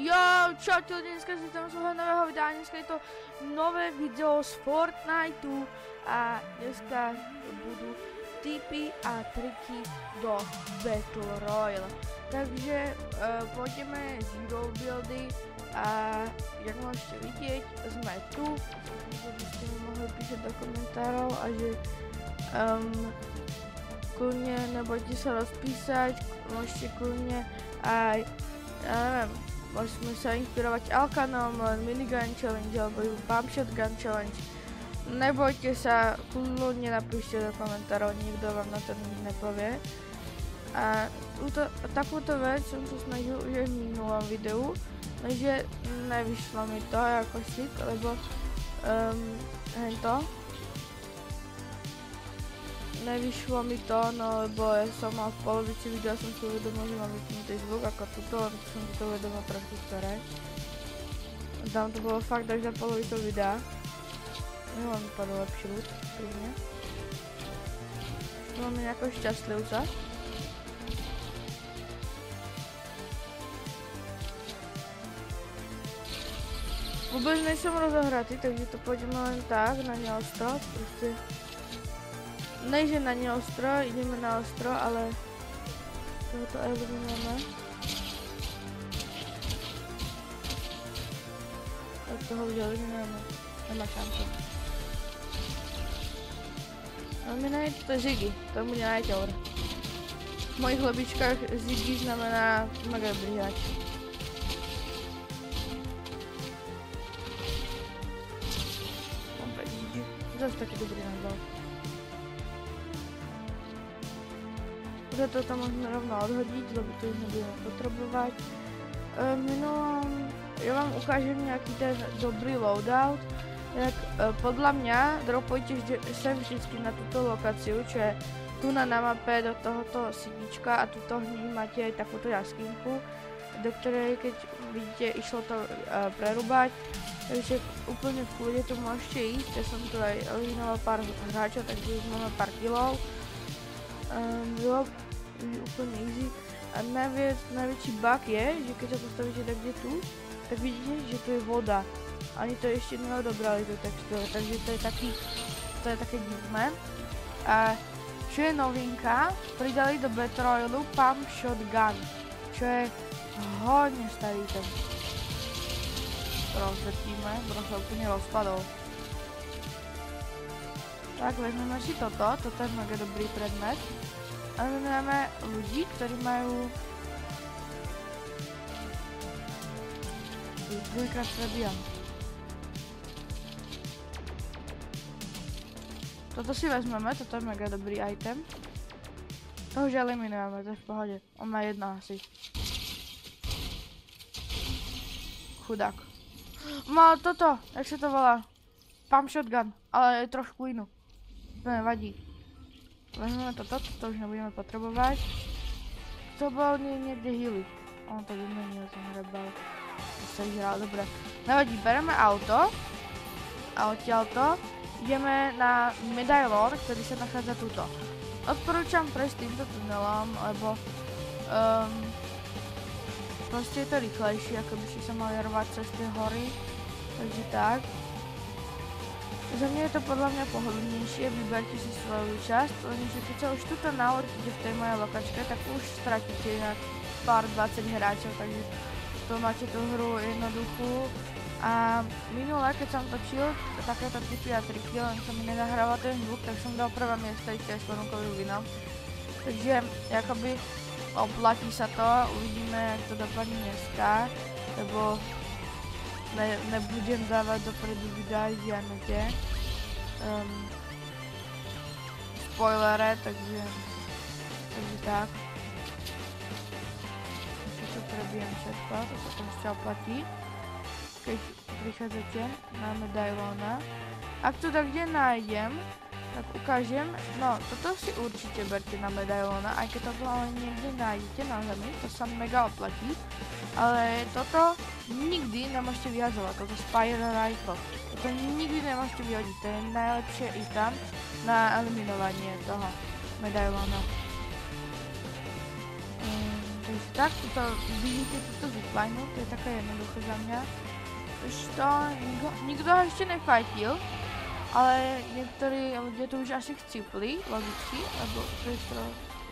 Jo, čaute, dneska si tam svojho nového videa, dneska je to nové video z Fortniteu a dneska budú tipy a triky do Battle Royale. Takže pôjdeme zero buildy a jak môžete vidieť, sme tu, že by ste mi mohli písať do komentárov a že kľudne nebojte sa rozpísať, môžete kľudne aj, ja neviem, môžeme sa inšpirovať Alkanom, Minigun Challenge alebo Pump Shotgun Challenge. Nebojte sa, kľudne napíšte do komentárov, nikto vám na to nič nepovie. A takúto vec som sa snažil už aj v minulom videu, lenže nevyšlo mi to ako šik, lebo nevyšlo mi to, no lebo ja som mal v polovici videa, som si uvedomil, že mám vypnutý zvuk ako tuto, len som si to uvedomil trošku staré. Tam to bolo fakt až za polovicu videa. Nemám vypadol lepší ľud, pri mne. Tu máme nejakého šťastlivca. Vôbec nejsem rozohratý, takže to pôjdeme len tak, na neostro, proste. Ne, že na neostro, ideme na ostro, ale tohoto eliminujeme. Tak toho už eliminujeme, nemá šancu. Eliminujeme, to je Ziggy, to bude najťor. V mojich lebičkách Ziggy znamená mega dobrý hráč. Zase taký dobrý názov. Toto môžeme rovno odhodiť, lebo to už nebudeme potrebovať. Ja vám ukážem nejaký ten dobrý loadout. Tak podľa mňa dropujte sem vždycky na túto lokáciu, čo je tu na mape do tohoto sídlička a tuto hneď máte aj takúto jaskynku, do ktorej keď vidíte išlo to prerúbať. Takže úplne v kľude tu môžete ísť, ja som tu aj eliminoval pár hráčov, takže už máme pár killov. Úplne easy. A najväčší bug je, že keď sa postavíte tak kde tu, tak vidíte, že tu je voda. Ani to ešte neodobrali tú textúru, takže to je také divné. A čo je novinka, pridali do Battle Royale Pump Shotgun, čo je hodne starý ten. Rozvrtíme, sa úplne rozpadol. Tak, vezmeme si toto je mega dobrý predmet. A máme ľudí, ktorí majú dvojkrát prebijam. Toto si vezmeme, toto je mega dobrý item. To už eliminujeme, to je v pohode. On má jedno asi. Chudák. Má toto, jak sa to volá? Pump Shotgun, ale je trošku inú. To nevadí. Vezmeme toto už nebudeme potrebovať. To bol niekde healy. On to vymenil, ten rebel. To sa vyhral, dobre. Nevadí, bereme auto. A odtiaľto ideme na medailon, ktorý sa nachádza tuto. Odporúčam prejsť týmto tunelom, lebo proste je to rýchlejšie, ako by ste sa mali rvať cez tie hory. Takže tak. Za mňa je to podľa mňa pohodlnejšie, vyberte si svoju časť, lenže keď sa už tuto nalotíte v tej mojej lokačke, tak už stratíte na pár 20 hráčov, takže to máte tú hru jednoduchú. A minule, keď som točil takéto tipy a triky, len som mi nenahrával ten zvuk, tak som dal prvé miesto ešte aj s ponukovým vinom. Takže akoby oplatí sa to, uvidíme, jak to dopadne dneska, lebo nebudem dávať dopredu videa žiadnete spoilere, takže tak. Ešte to prebijem všetko, to sa tam ešte oplatí, keď prichádzate na medailona. Ak to tak kde nájdem, tak ukážem, no toto si určite berte na medailona, aj keď to ale niekde nájdete na zemi, to sa mega oplatí, ale toto nikdy nemôžete vyhazovať, toto Spire Rifle, toto nikdy nemôžete vyhodiť, to je najlepšie item na eliminovanie toho medailona. Takže tak, vidíte túto ziplineu, to je taká jednoduché za mňa. Už to, nikto ho ešte nefajtil, ale niektorí ľudia to už asi chcípli, logicky, lebo to je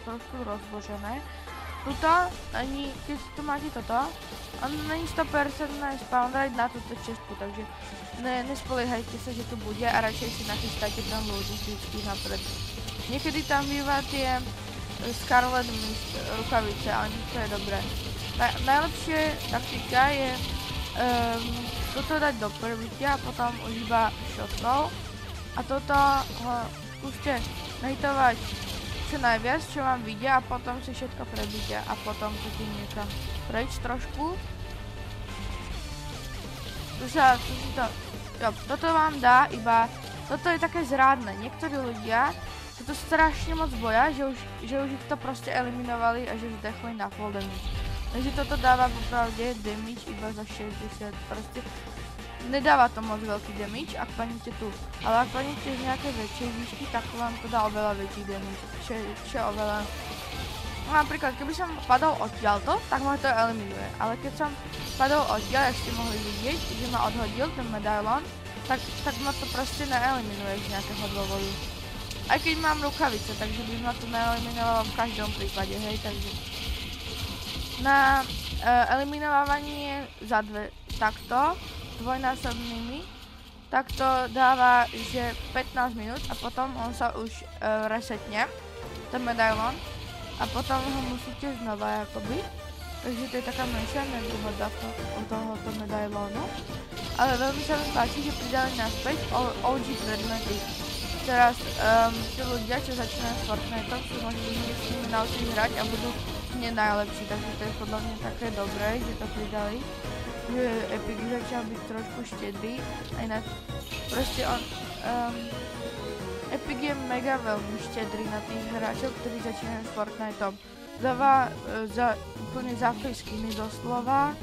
trošku rozložené. Tuto, ani keď tu máte toto, on není 100% spawn rate na túto čestku, takže nespoliehajte sa, že tu bude a radšej si nachystajte tam ľudí vždycky napred. Niekedy tam býva tie Scarlet Mist rukavice, ale to je dobré. Najlepšia taktika je toto dať do prebitia a potom už iba shotkou. A toto ho skúste nahitovať čo najviac, čo vám vidia a potom si všetko prebitia a potom si niekam preč trošku. Toto vám dá iba, toto je také zrádne. Niektorí ľudia sa to strašne moc boja, že už ich to proste eliminovali a že zdechli na full damage. Takže toto dáva popravde damage iba za 60, proste nedáva to moc veľký damage, ak paníte tu. Ale ak paníte z nejakej väčšej výšky, tak vám to dá oveľa väčší damage, čo je oveľa. No napríklad, keby som padol odtiaľto, tak ma to eliminuje. Ale keď som padol odtiaľ, jak ste mohli vidieť, že ma odhodil ten medailon, tak ma to proste neeliminuje z nejakého dôvodu. Aj keď mám rukavice, takže by ma to neeliminovalo v každom prípade, hej, takže. Na eliminovanie za takto, dvojnásobnými, tak to dáva, že 15 minút a potom on sa už resetne, ten medailon, a potom ho musíte znova jakoby. Takže to je taká menšia nevýhoda od tohoto medailonu. Ale veľmi sa mi páči, že pridali naspäť OG predmety. Teraz tí ľudia, čo začínajú s Fortniteom, si možno s nimi naučiť hrať a budú nie najlepší, takže to je podľa mňa také dobré, že to pridali. Že Epic začal byť trošku štedrý, aj na proste Epic je mega veľmi štedrý na tých hráčov, ktorí začínajú s Fortniteom. Dáva úplne za free skiny doslova,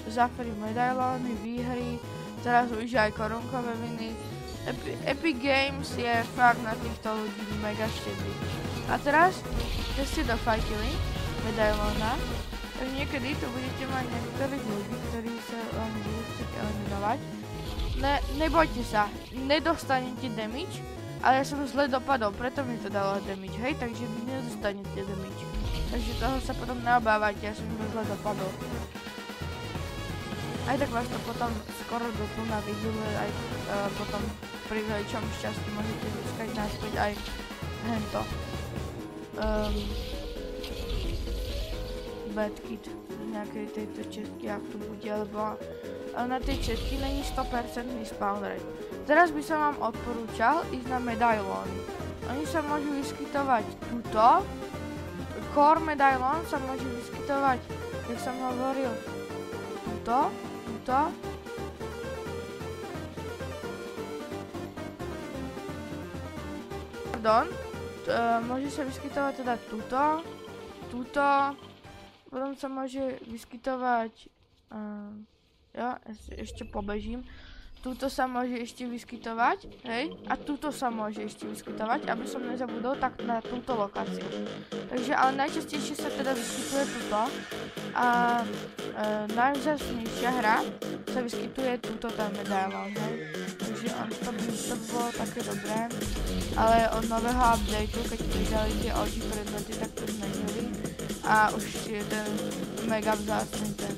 za free medailóny, výhry, teraz už aj korunkové viny. Epic Games je fakt na týchto ľudí mega štedrý. A teraz, keď ste dofajtili medailóna, tak niekedy tu budete mať niektorých ľudí, ktorí sa vám budú chcieť eliminovať. Nebojte sa, nedostanete damage, ale ja som zle dopadol, preto mi to dalo damage, hej, takže vy nedostanete damage. Takže toho sa potom neobávajte, ja som zle dopadol. Aj tak vás to potom skoro doplná vyhýluje, aj potom pri väčšom šťastí môžete získať naspäť aj hento. Bad kit z nejakej tejto čestky, ak tu bude, lebo na tej čestky není 100% spawn rate. Teraz by som vám odporúčal ísť na medailóny. Oni sa môžu vyskytovať tuto. Core medailón sa môže vyskytovať, jak som hovoril, tuto. Pardon, môže sa vyskytovať teda tuto, potom sa môže vyskytovať, ešte pobežím, tuto sa môže ešte vyskytovať, hej, a tuto sa môže ešte vyskytovať, aby som nezabudol, tak na túto lokáciu. Takže, ale najčastejšie sa teda vyskytuje tuto a najvzácnejšia hra sa vyskytuje tuto ten medailón, hej. Takže to by bolo také dobré, ale od nového updateu, keď pridali tie OG predmety, tak to zmenili a už je ten mega vzácný ten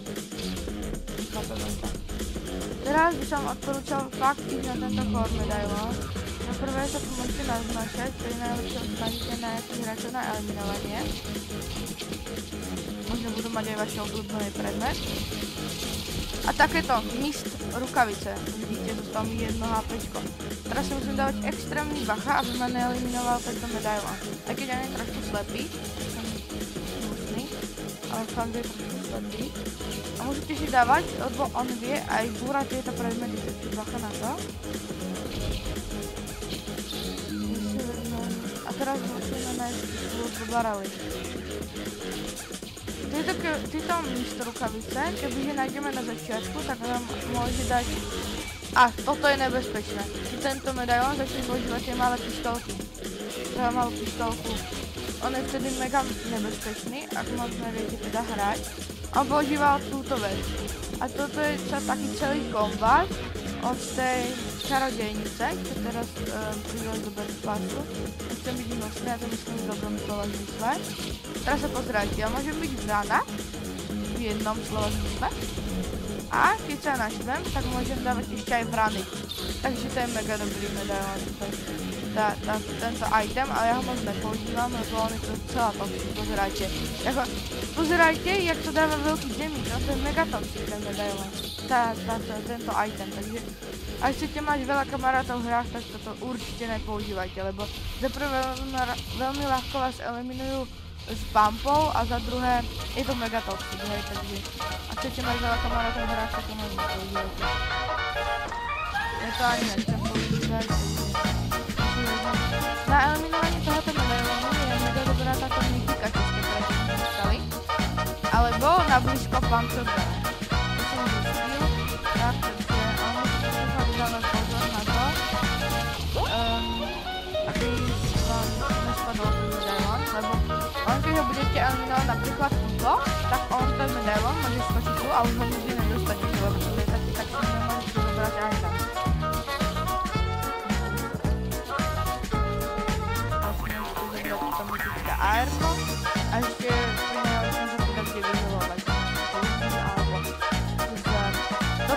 kapelonka. Teraz by som odporúčal fakt ísť na tento core medailón. Na prvé sa tu môžete naznačať, to je najlepšie odstavíte na nejakých hráčov na eliminovanie. Možno budú mať aj vaše obľúbený predmet. A takéto mist rukavice, vidíte, dostal mi 1 HPčko. Teraz si musím dávať extrémny bacha, aby ma neeliminoval tento medailón. Aj keď on je trošku slepý, som smutný, ale fakt je trošku slepý. A musíte si dávať, lebo on vie aj búrať tieto predmety, takže bacha na to. A teraz musíme nájsť do barely. Tieto místo rukavice, kebyže nájdeme na začiatku, tak nám môže dať... A toto je nebezpečné. Tento medailón začne používať tie malé pistolky. ktorá mal pistolku. On je vtedy mega nebezpečný, ak moc neviete teda hrať. On používal túto vec. A toto je taký celý kombat od tej čarodejnice, čo teraz prírodí do Bergplasu. Nechcem byť nosný, ja to myslím v dobrom slova zmysle. Teraz sa pozerajte, ja môžem byť vrana v jednom slova zmysle. A keď sa naštvem, tak môžem dávať ešte aj vrany. Takže to je mega dobrý medailon. Tento item, ale ja ho moc nepoužívam, lebo on je to celá toxic, pozerajte. Pozerajte, jak to dáva veľký damage, to je mega toxic ten medailon. Tento item, takže ak chcete mať veľa kamarátov v hrách, tak toto určite nepoužívajte, lebo za prvé veľmi ľahko vás eliminujú s bumpou a za druhé je to mega toxic, hej, takže ak chcete mať veľa kamarátov v hrách, tak to možno používajte. Ja to ani nechcem používať, na eliminovanie tohoto medailonu je mega dobrá táto mytika, čo ste predtým dostali, alebo na blízko pump shotgun. To som zistil, tak, takže musíte fakt dávať pozor na to, aby vám nespadol ten medailon, lebo on keď ho budete eliminovať napríklad túto, tak on ten medailon môže skočiť tu a už ho nikdy nedostanete, lebo to je taký, tak si nemôžete zobrať aj tam. AR-ko a ešte môžem sa teda kde vyhelovať.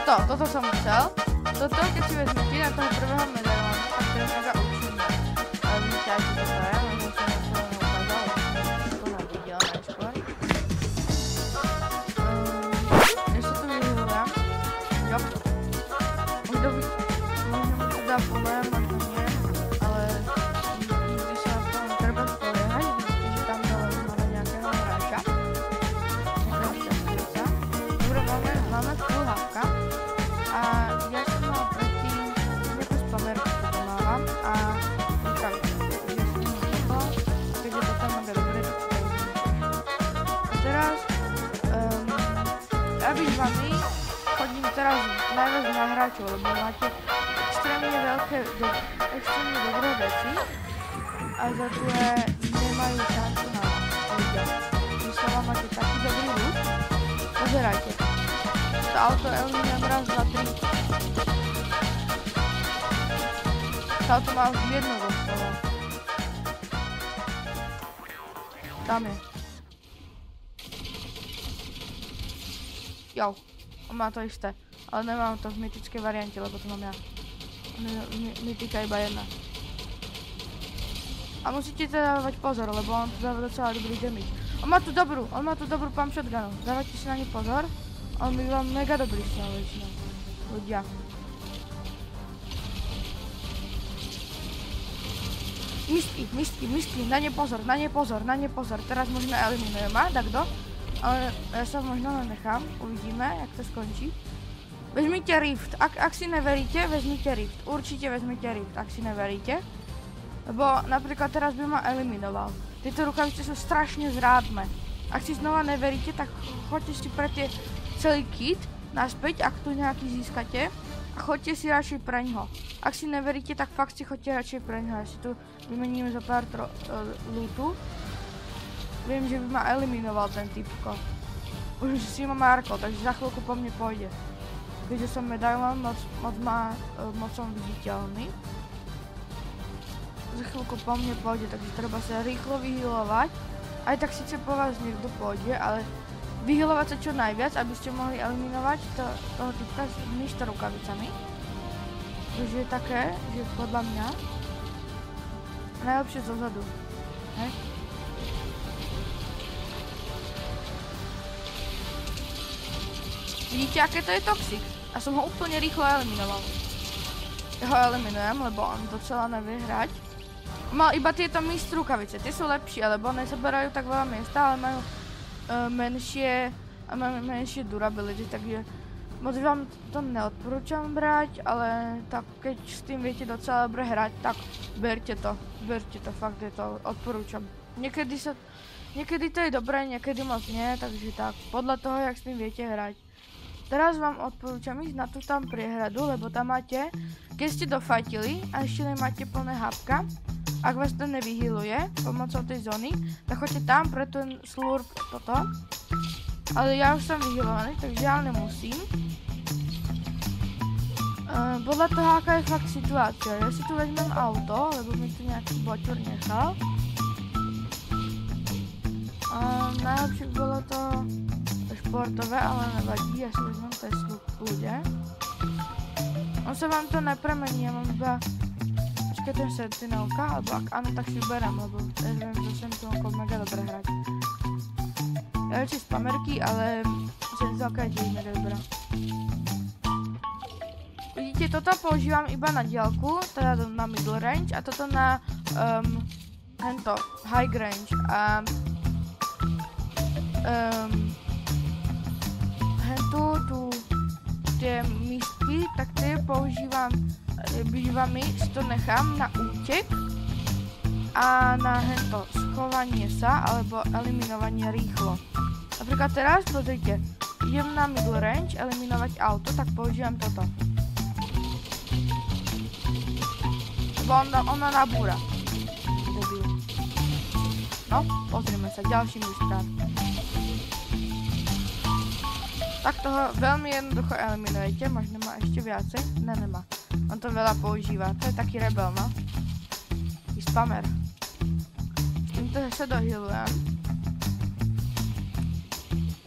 Toto som chcel. Toto, keď si vezmete na toho prvého medailonu, tak to je mega účinné. Ale vidíte, aj toto je, možno som na to neukázal, ale to na video najskôr. Než sa tu vyhelujem, jo. Možno mu to dá pomer, možno nie, ale nikdy sa na to treba spoliehať. Máme sluchávka a ja som mala predtým nejakú spamerku, čo mávam a rukavice. Takže ja som mala toto a keďže toto mám dobre, tak to vezmem. A teraz, ja byť s vami chodím teraz najviac na hráčov, lebo máte extrémne dobré veci a za druhé nemajú šancu na ľudia. Když sa vám máte taký dobrý ľud, pozerajte. To auto eliminujem raz, dva, tri. To auto má už jedno zostalo. Tam je. Jo, on má to isté. Ale nemám to v mytickej variante, lebo to mám ja. Mytika iba jedna. A musíte teda dávať pozor, lebo on tu dáva docela dobrý damage. On má tu dobrú pump shotgunu. Dávajte si na ňu pozor. On by vám mega dobrý stal väčšinou. Ľudia. Mistky, na ne pozor. Teraz možno eliminujem, tak kto? Ale ja sa možno nechám, uvidíme, jak to skončí. Vezmite rift, ak si neveríte, vezmite rift. Určite vezmite rift, ak si neveríte. Lebo napríklad teraz by ma eliminoval. Tieto rukavice sú strašne zrádne. Ak si znova neveríte, tak choďte si pre tie celý kit naspäť, ak tu nejaký získate a choďte si radšej preňho. Ak si neveríte, tak fakt si choďte radšej preňho. Ja si tu vymením za pár lootu. Viem, že by ma eliminoval ten typko. Už si ma Marko, takže za chvíľku po mne pôjde. Keďže som medailon, moc som viditeľný. Za chvíľku po mne pôjde, takže treba sa rýchlo vyhealovať. Aj tak síce po vás niekto pôjde, ale vyhealovať sa čo najviac, aby ste mohli eliminovať toho typka s týmito rukavicami. Takže je také, že podľa mňa najlepšie zozadu. Hej? Vidíte, aké to je toxic? A som ho úplne rýchlo eliminoval. Ja ho eliminujem, lebo on docela nevie hrať. Mal iba tieto mist rukavice, tie sú lepšie, lebo nezaberajú tak veľa miesta, ale majú menšie durability, takže moc vám to neodporúčam brať, ale tak keď s tým viete docela dobre hrať, tak berte to, fakt je to, odporúčam. Niekedy to je dobré, niekedy moc nie, takže tak, podľa toho, jak s tým viete hrať. Teraz vám odporúčam ísť na tú tam priehradu, lebo tam máte, keď ste dofajtili a ešte nemáte plné hapka, ak vás to nevyhýluje pomocou tej zóny, tak choďte tam pre ten slurp toto. Ale ja už som vyhýlovaný, takže ja nemusím. Podľa toho, aká je fakt situácia. Ja si tu vezmem auto, lebo mi tu nejaký boťor nechal. Najlepšie by bolo to športové, ale nevadí, ja si vezmem Teslu v kľude. On sa vám to nepremení, ja mám iba ten Sentinelka, alebo ak áno, tak si berem, lebo ja viem, že Sentinelkou mega dobre hrať. Ja radšej spamerky, ale Sentinelka je tiež mega dobrá. Vidíte, toto používam iba na diaľku, teda na middle range a toto na high range a tu tie místky, tak tie používam bývami, si to nechám na útek a na schovanie sa alebo eliminovanie rýchlo. Napríklad teraz, pozrite, idem na middle range eliminovať auto, tak používam toto. Lebo ona nabúra. No, pozrieme sa, ďalší místkár. Tak toho veľmi jednoducho eliminujete, možno má ešte viacej, ne, nemá. On to veľa používa, to je taký rebel, no. Taký spamer. S týmto sa dohylujem.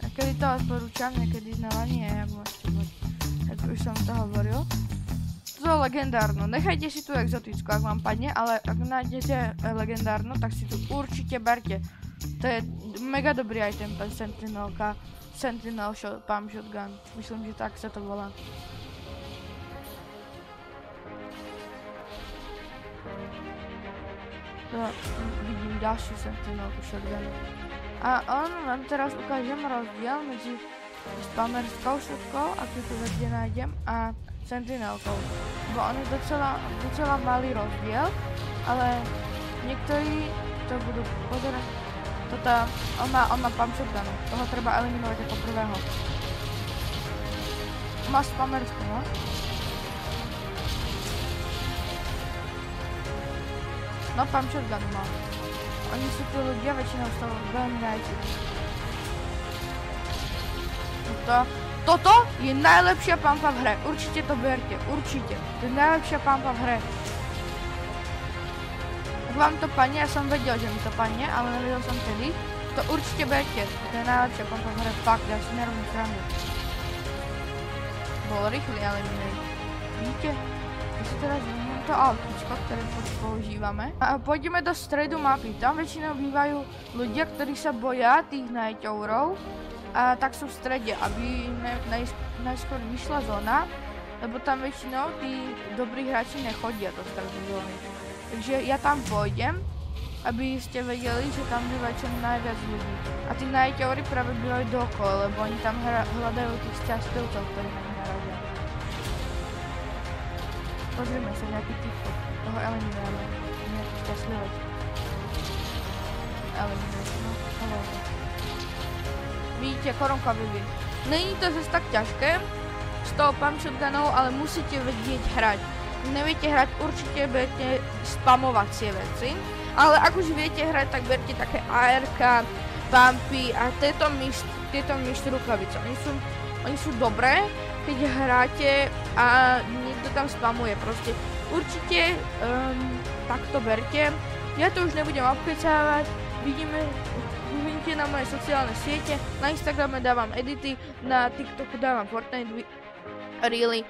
Niekedy to odporúčam, niekedy znova nie, jak môžete mať. Jak už som to hovoril. To je legendárno, nechajte si tu exotickú, ak vám padne, ale ak nájdete legendárno, tak si tu určite berte. To je mega dobrý item, ten Sentinelka. Sentinel Pump Shotgun. Myslím, že tak sa to volá. Vidím ďalšiu Sentinel Shotgun. A on vám teraz ukážem rozdiel medzi spamerskou šotkou, ak tu vedie nájdem, a Sentinelkou. Bo on je docela malý rozdiel, ale niektorí to budú pozerať. On má pump shotgunu, toho treba eliminovať ako prvého. Má spamerskú, no? No pump shotgun má. Oni sú tu ľudia väčšinou z toho veľmi najti. Toto je najlepšia pumpa v hre, určite to berte, určite. To je najlepšia pumpa v hre. Ak vám to padne, ja som vedel, že mi to padne, ale nevedel som tedy, to určite berte. To je najlepšia pumpa v hre, fakt, ja si nerobím srandu. Bol rýchly eliminate. Vidíte? Ja si teraz vezmem to autíčko, ktoré používame. A pôjdeme do stredu mapy, tam väčšinou bývajú ľudia, ktorí sa boja tých nightowerov. A tak sú v strede, aby najskôr vyšla zóna, lebo tam väčšinou tí dobrí hráči nechodia do stredu zóny. Takže ja tam pôjdem, aby ste vedeli, že tam býva čo najviac ľudí. A tí nightowery práve bývajú dookola, lebo oni tam hľadajú tých šťastlivcov, ktorí na nich naradia. Pozrieme sa nejaký typko, toho eliminujeme, nejaký šťastlivec. Eliminujeme, no, hovoríme. Vidíte, korunka vyvíj. Není to zase tak ťažké z toho pump shotgunov, ale musíte vedieť hrať. Neviete hrať, určite budete spamovacie veci, ale ak už viete hrať, tak berte také ARK, pumpy a tieto myšť rukavice. Oni sú dobré, keď hráte a niekto tam spamuje. Proste určite takto berte. Ja to už nebudem obkecávať, vidíte na moje sociálne siete, na Instagrame dávam edity, na TikToku dávam Fortnite Reely.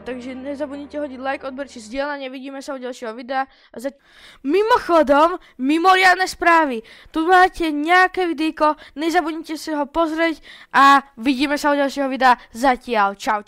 Takže nezabudnite hodiť like, odber či zdieľanie, vidíme sa u ďalšieho videa. Mimochodom, mimoriadne správy, tu máte nejaké videjko, nezabudnite si ho pozrieť a vidíme sa u ďalšieho videa. Zatiaľ, čau.